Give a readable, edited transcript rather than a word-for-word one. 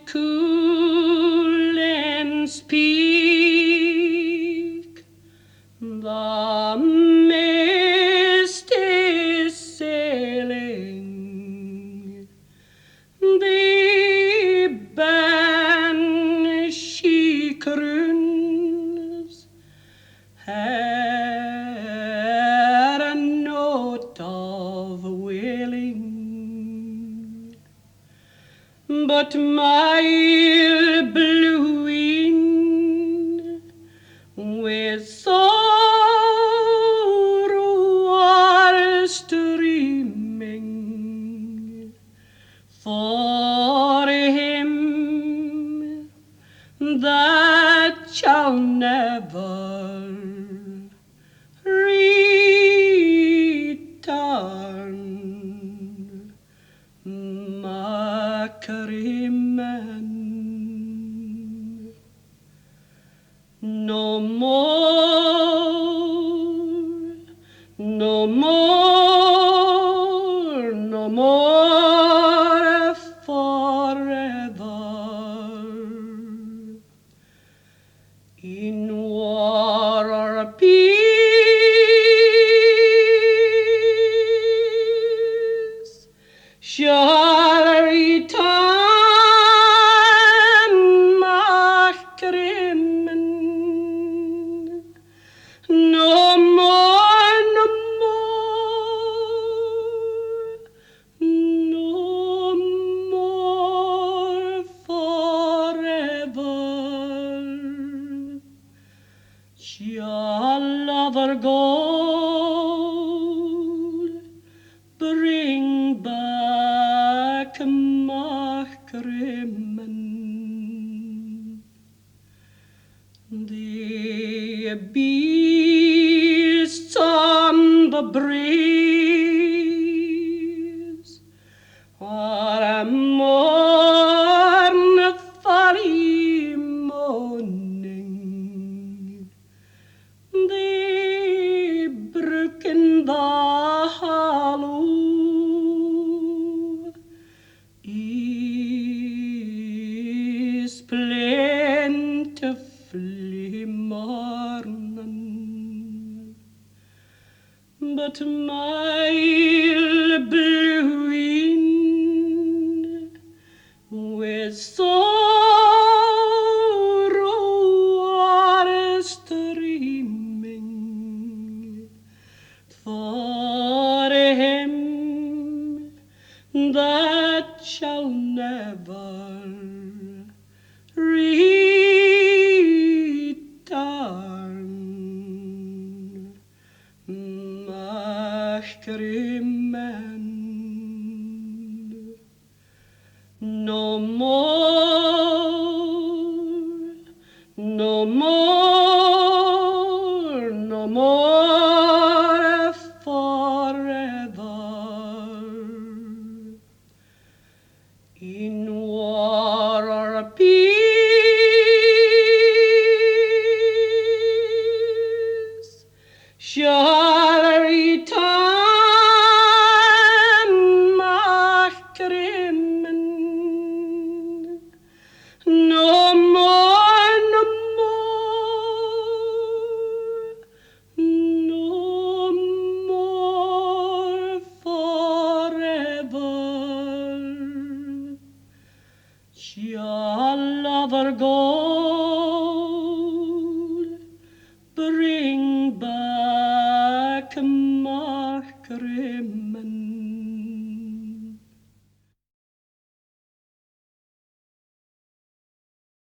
cool and speak. The mist is sailing. The banshee croons had a note of wailing. But my blue wind with sorrow are streaming for him that shall never return. Macariman, no more, no more, no more forever. In war or peace shall return Macariman. No more, no more, no more forever shall our gold bring back Macariman. The beasts on the breeze are mournfully moaning. The brook in the hollow is plentifully mourning. But my blue wind with sorrow are streaming for him that shall never return. Macariman, no more, no more, no more forever. In war or peace shall return Macariman. No more, no more, no more forever shall our gold bring back Macariman.